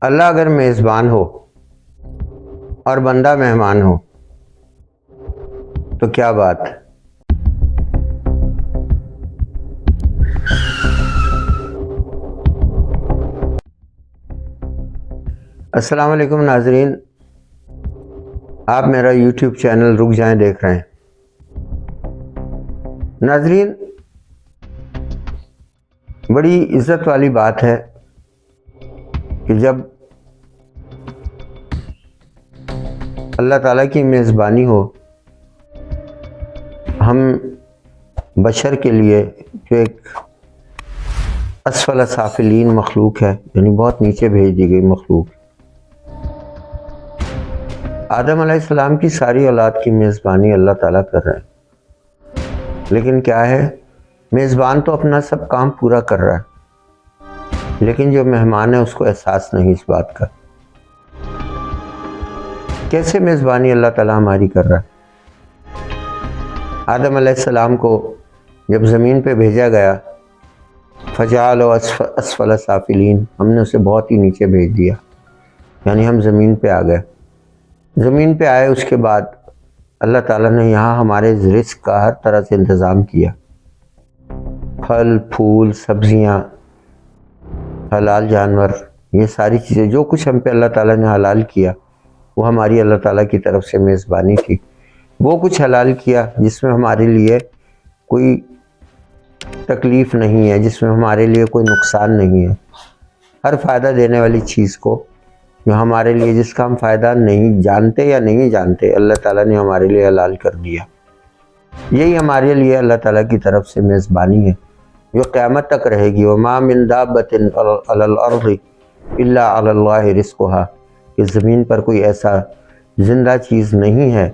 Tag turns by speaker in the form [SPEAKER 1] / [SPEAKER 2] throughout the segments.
[SPEAKER 1] اللہ اگر میزبان ہو اور بندہ مہمان ہو تو کیا بات ہے۔ السلام علیکم ناظرین، آپ میرا یوٹیوب چینل رک جائیں دیکھ رہے ہیں۔ ناظرین، بڑی عزت والی بات ہے کہ جب اللہ تعالیٰ کی میزبانی ہو، ہم بشر کے لیے جو ایک اسفل سافلین مخلوق ہے، یعنی بہت نیچے بھیج دی گئی مخلوق، آدم علیہ السلام کی ساری اولاد کی میزبانی اللہ تعالیٰ کر رہے ہیں، لیکن کیا ہے، میزبان تو اپنا سب کام پورا کر رہا ہے، لیکن جو مہمان ہے اس کو احساس نہیں اس بات کا۔ کیسے میزبانی اللہ تعالیٰ ہماری کر رہا ہے؟ آدم علیہ السلام کو جب زمین پہ بھیجا گیا، فجعلوا اسفل سافلین، ہم نے اسے بہت ہی نیچے بھیج دیا، یعنی ہم زمین پہ آ گئے۔ زمین پہ آئے، اس کے بعد اللہ تعالیٰ نے یہاں ہمارے رزق کا ہر طرح سے انتظام کیا، پھل پھول سبزیاں، حلال جانور، یہ ساری چیزیں جو کچھ ہم پہ اللہ تعالیٰ نے حلال کیا وہ ہماری اللہ تعالیٰ کی طرف سے میزبانی تھی۔ وہ کچھ حلال کیا جس میں ہمارے لیے کوئی تکلیف نہیں ہے، جس میں ہمارے لیے کوئی نقصان نہیں ہے۔ ہر فائدہ دینے والی چیز کو جو ہمارے لیے، جس کا ہم فائدہ نہیں جانتے یا نہیں جانتے، اللہ تعالیٰ نے ہمارے لیے حلال کر دیا۔ یہی ہمارے لیے اللہ تعالیٰ کی طرف سے میزبانی ہے جو قیامت تک رہے گی۔ وَمَا مِن دَابَّةٍ عَلَى الْأَرْضِ إِلَّا عَلَى اللَّهِ رِزْقُهَا، کہ زمین پر کوئی ایسا زندہ چیز نہیں ہے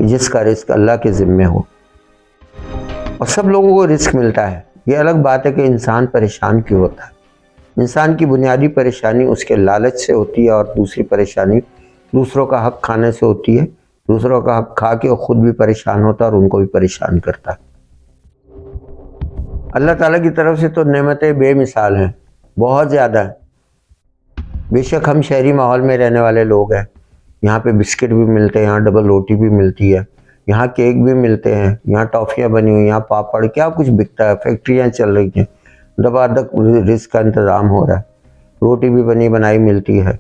[SPEAKER 1] جس کا رزق اللہ کے ذمے ہو، اور سب لوگوں کو رزق ملتا ہے۔ یہ الگ بات ہے کہ انسان پریشان کیوں ہوتا ہے۔ انسان کی بنیادی پریشانی اس کے لالچ سے ہوتی ہے، اور دوسری پریشانی دوسروں کا حق کھانے سے ہوتی ہے۔ دوسروں کا حق کھا کے وہ خود بھی پریشان ہوتا ہے اور ان کو بھی پریشان کرتا ہے۔ اللہ تعالیٰ کی طرف سے تو نعمتیں بے مثال ہیں، بہت زیادہ ہیں۔ بے شک ہم شہری ماحول میں رہنے والے لوگ ہیں، یہاں پہ بسکٹ بھی ملتے ہیں، یہاں ڈبل روٹی بھی ملتی ہے، یہاں کیک بھی ملتے ہیں، یہاں ٹافیاں بنی ہوئی، یہاں پاپڑ، کیا کچھ بکتا ہے، فیکٹریاں چل رہی ہیں، دبادک رزق کا انتظام ہو رہا ہے، روٹی بھی بنی بنائی ملتی ہے،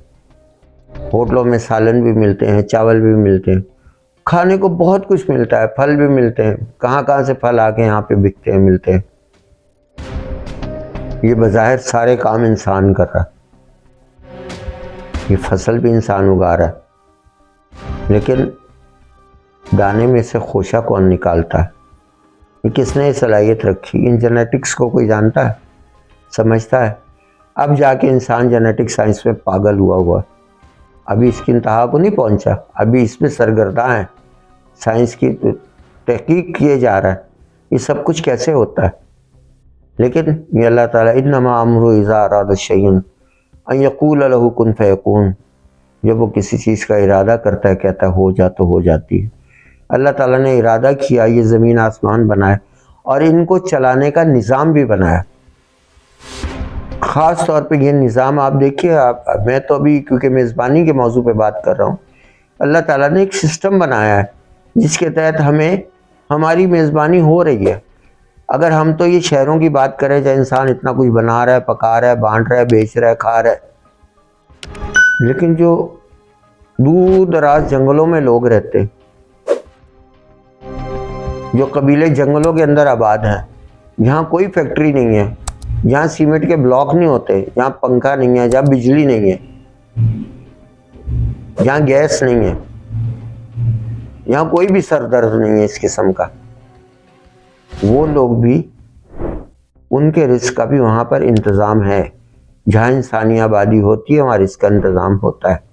[SPEAKER 1] ہوٹلوں میں سالن بھی ملتے ہیں، چاول بھی ملتے ہیں، کھانے کو بہت کچھ ملتا ہے، پھل بھی ملتے ہیں، کہاں کہاں سے پھل آ کے یہاں پہ بکتے ہیں، ملتے ہیں۔ یہ بظاہر سارے کام انسان کر رہا ہے، یہ فصل بھی انسان اگا رہا ہے، لیکن دانے میں سے خوشہ کون نکالتا ہے؟ یہ کس نے یہ صلاحیت رکھی؟ ان جینیٹکس کو کوئی جانتا ہے، سمجھتا ہے؟ اب جا کے انسان جینیٹک سائنس میں پاگل ہوا ہے، ابھی اس کی انتہا کو نہیں پہنچا، ابھی اس میں سرگرداں ہیں، سائنس کی تحقیق کیے جا رہا ہے یہ سب کچھ کیسے ہوتا ہے۔ لیکن یہ اللہ تعالیٰ انما امرہ اذا اراد شیئا ان یقول لہ کن فیکون، جب وہ کسی چیز کا ارادہ کرتا ہے کہتا ہے ہو جا تو ہو جاتی ہے۔ اللہ تعالیٰ نے ارادہ کیا، یہ زمین آسمان بنائے اور ان کو چلانے کا نظام بھی بنایا۔ خاص طور پہ یہ نظام آپ دیکھیے، میں تو ابھی کیونکہ میزبانی کے موضوع پہ بات کر رہا ہوں، اللہ تعالیٰ نے ایک سسٹم بنایا ہے جس کے تحت ہماری میزبانی ہو رہی ہے۔ اگر ہم تو یہ شہروں کی بات کریں جہاں انسان اتنا کچھ بنا رہا ہے، پکا رہا ہے، بانٹ رہا ہے، بیچ رہا ہے، کھا رہا ہے، لیکن جو دور دراز جنگلوں میں لوگ رہتے، جو قبیلے جنگلوں کے اندر آباد ہیں، جہاں کوئی فیکٹری نہیں ہے، جہاں سیمنٹ کے بلاک نہیں ہوتے، جہاں پنکھا نہیں ہے، جہاں بجلی نہیں ہے، جہاں گیس نہیں ہے، یہاں کوئی بھی سر درد نہیں ہے اس قسم کا، وہ لوگ بھی، ان کے رزق کا بھی وہاں پر انتظام ہے۔ جہاں انسانی آبادی ہوتی ہے وہاں رزق کا انتظام ہوتا ہے،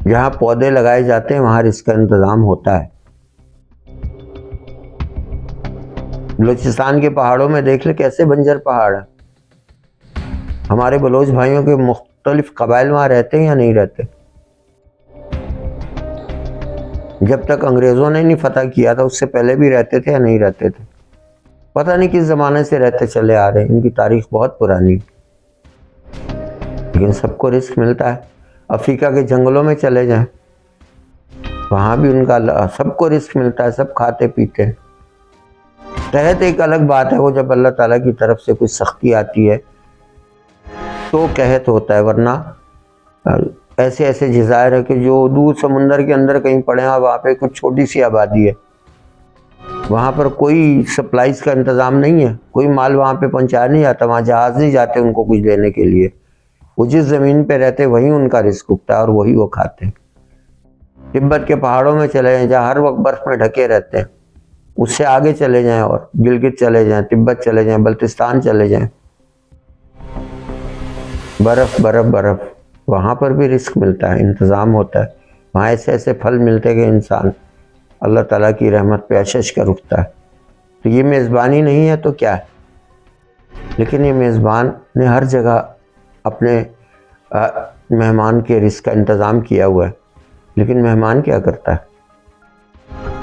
[SPEAKER 1] جہاں پودے لگائے جاتے ہیں وہاں رزق کا انتظام ہوتا ہے۔ بلوچستان کے پہاڑوں میں دیکھ لیں کیسے بنجر پہاڑ ہیں۔ ہمارے بلوچ بھائیوں کے مختلف قبائل وہاں رہتے ہیں یا نہیں رہتے؟ جب تک انگریزوں نے نہیں فتح کیا تھا اس سے پہلے بھی رہتے تھے یا نہیں رہتے تھے؟ پتہ نہیں کس زمانے سے رہتے چلے آ رہے ہیں، ان کی تاریخ بہت پرانی۔ لیکن سب کو رزق ملتا ہے. افریقہ کے جنگلوں میں چلے جائیں، وہاں بھی ان کا سب کو رزق ملتا ہے، سب کھاتے پیتے ہیں. قحط ایک الگ بات ہے، وہ جب اللہ تعالیٰ کی طرف سے کوئی سختی آتی ہے تو قحط ہوتا ہے، ورنہ ایسے ایسے جزائر ہیں کہ جو دور سمندر کے اندر کہیں پڑے ہیں، وہاں پہ کچھ چھوٹی سی آبادی ہے، وہاں پر کوئی سپلائز کا انتظام نہیں ہے، کوئی مال وہاں پہ پہنچایا نہیں جاتا، وہاں جہاز نہیں جاتے ان کو کچھ دینے کے لیے. وہ جس زمین پہ رہتے وہیں ان کا رزق اگتا ہے اور وہی وہ کھاتے ہیں. تبت کے پہاڑوں میں چلے جائیں جہاں ہر وقت برف میں ڈھکے رہتے ہیں، اس سے آگے چلے جائیں اور گلگت چلے جائیں، تبت چلے جائیں، بلتستان چلے جائیں، برف برف برف، وہاں پر بھی رزق ملتا ہے، انتظام ہوتا ہے. وہاں ایسے ایسے پھل ملتے کہ انسان اللہ تعالیٰ کی رحمت پہ عشش کر اٹھتا ہے. تو یہ میزبانی نہیں ہے تو کیا ہے؟ لیکن یہ میزبان نے ہر جگہ اپنے مہمان کے رزق کا انتظام کیا ہوا ہے. لیکن مہمان کیا کرتا ہے؟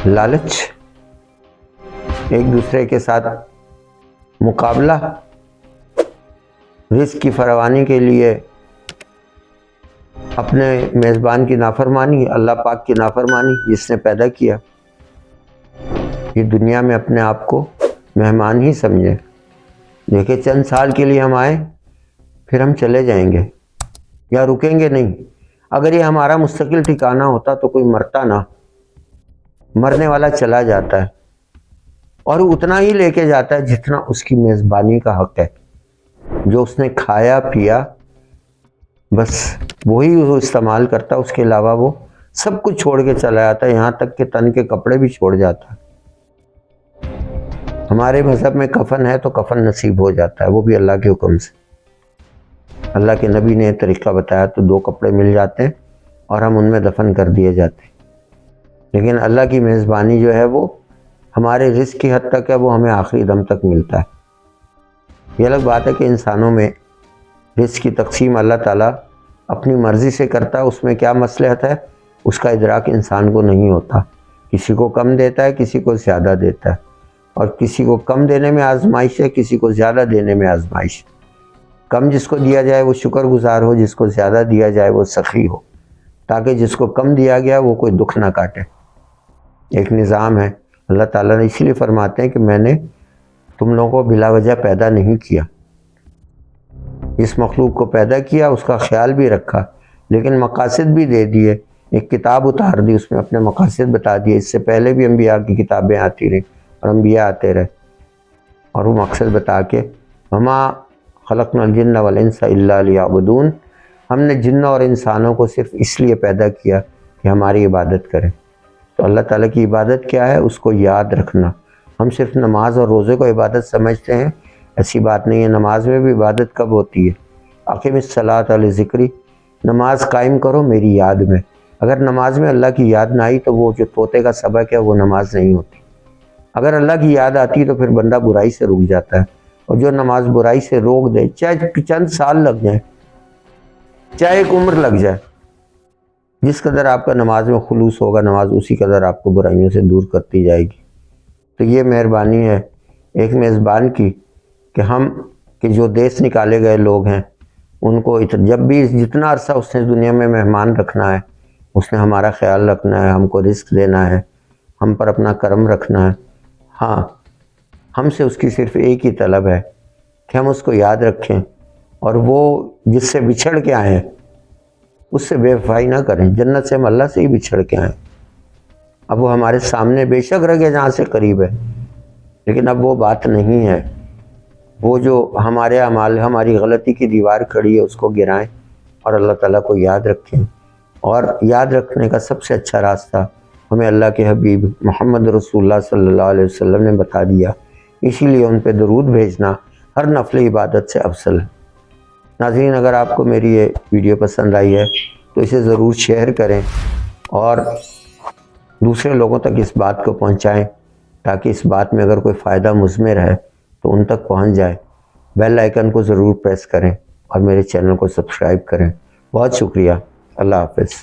[SPEAKER 1] لالچ، ایک دوسرے کے ساتھ مقابلہ، رزق کی فراوانی کے لیے اپنے میزبان کی نافرمانی، اللہ پاک کی نافرمانی جس نے پیدا کیا. یہ دنیا میں اپنے آپ کو مہمان ہی سمجھے. دیکھیں چند سال کے لیے ہم آئے، پھر ہم چلے جائیں گے یا رکیں گے نہیں. اگر یہ ہمارا مستقل ٹھکانہ ہوتا تو کوئی مرتا نہ، مرنے والا چلا جاتا ہے اور اتنا ہی لے کے جاتا ہے جتنا اس کی میزبانی کا حق ہے. جو اس نے کھایا پیا بس وہی وہ استعمال کرتا، اس کے علاوہ وہ سب کچھ چھوڑ کے چلا جاتا ہے، یہاں تک کہ تن کے کپڑے بھی چھوڑ جاتا ہے. ہمارے مذہب میں کفن ہے تو کفن نصیب ہو جاتا ہے، وہ بھی اللہ کے حکم سے. اللہ کے نبی نے طریقہ بتایا تو 2 کپڑے مل جاتے ہیں اور ہم ان میں دفن کر دیے جاتے ہیں. لیکن اللہ کی میزبانی جو ہے وہ ہمارے رزق کی حد تک ہے، وہ ہمیں آخری دم تک ملتا ہے. یہ الگ بات ہے کہ انسانوں میں رزق کی تقسیم اللہ تعالیٰ اپنی مرضی سے کرتا ہے، اس میں کیا مصلحت ہے اس کا ادراک انسان کو نہیں ہوتا. کسی کو کم دیتا ہے، کسی کو زیادہ دیتا ہے، اور کسی کو کم دینے میں آزمائش ہے، کسی کو زیادہ دینے میں آزمائش ہے. کم جس کو دیا جائے وہ شکر گزار ہو، جس کو زیادہ دیا جائے وہ سخی ہو، تاکہ جس کو کم دیا گیا وہ کوئی دکھ نہ کاٹے. ایک نظام ہے. اللہ تعالیٰ نے اس لیے فرماتے ہیں کہ میں نے تم لوگوں کو بلا وجہ پیدا نہیں کیا. اس مخلوق کو پیدا کیا، اس کا خیال بھی رکھا، لیکن مقاصد بھی دے دیے. ایک کتاب اتار دی، اس میں اپنے مقاصد بتا دیے. اس سے پہلے بھی انبیاء کی کتابیں آتی رہیں اور انبیاء آتے رہے اور وہ مقصد بتا کے وما خلقنا الجن والانس الا لیعبدون، ہم نے جنوں اور انسانوں کو صرف اس لیے پیدا کیا کہ ہماری عبادت کریں. تو اللہ تعالیٰ کی عبادت کیا ہے اس کو یاد رکھنا. ہم صرف نماز اور روزے کو عبادت سمجھتے ہیں، ایسی بات نہیں ہے. نماز میں بھی عبادت کب ہوتی ہے؟ اقیم الصلاۃ لذکری، نماز قائم کرو میری یاد میں. اگر نماز میں اللہ کی یاد نہ آئی تو وہ جو طوطے کا سبق ہے وہ نماز نہیں ہوتی. اگر اللہ کی یاد آتی تو پھر بندہ برائی سے رک جاتا ہے، اور جو نماز برائی سے روک دے، چاہے چند سال لگ جائیں، چاہے ایک عمر لگ جائے، جس قدر آپ کا نماز میں خلوص ہوگا نماز اسی قدر آپ کو برائیوں سے دور کرتی جائے گی. تو یہ مہربانی ہے ایک میزبان کی کہ جو دیس نکالے گئے لوگ ہیں ان کو جب بھی جتنا عرصہ اس نے دنیا میں مہمان رکھنا ہے، اس نے ہمارا خیال رکھنا ہے، ہم کو رزق دینا ہے، ہم پر اپنا کرم رکھنا ہے. ہاں، ہم سے اس کی صرف ایک ہی طلب ہے کہ ہم اس کو یاد رکھیں، اور وہ جس سے بچھڑ کے آئے ہیں اس سے بے وفائی نہ کریں. جنت سے ہم اللہ سے ہی بچھڑ کے آئیں. اب وہ ہمارے سامنے بے شک رگے جہاں سے قریب ہے، لیکن اب وہ بات نہیں ہے. وہ جو ہمارے اعمال، ہماری غلطی کی دیوار کھڑی ہے اس کو گرائیں اور اللہ تعالیٰ کو یاد رکھیں. اور یاد رکھنے کا سب سے اچھا راستہ ہمیں اللہ کے حبیب محمد رسول اللہ صلی اللہ علیہ وسلم نے بتا دیا. اسی لیے ان پہ درود بھیجنا ہر نفل عبادت سے افضل ہے. ناظرین، اگر آپ کو میری یہ ویڈیو پسند آئی ہے تو اسے ضرور شیئر کریں اور دوسرے لوگوں تک اس بات کو پہنچائیں، تاکہ اس بات میں اگر کوئی فائدہ مضمر ہے تو ان تک پہنچ جائے. بیل آئیکن کو ضرور پریس کریں اور میرے چینل کو سبسکرائب کریں. بہت شکریہ. اللہ حافظ.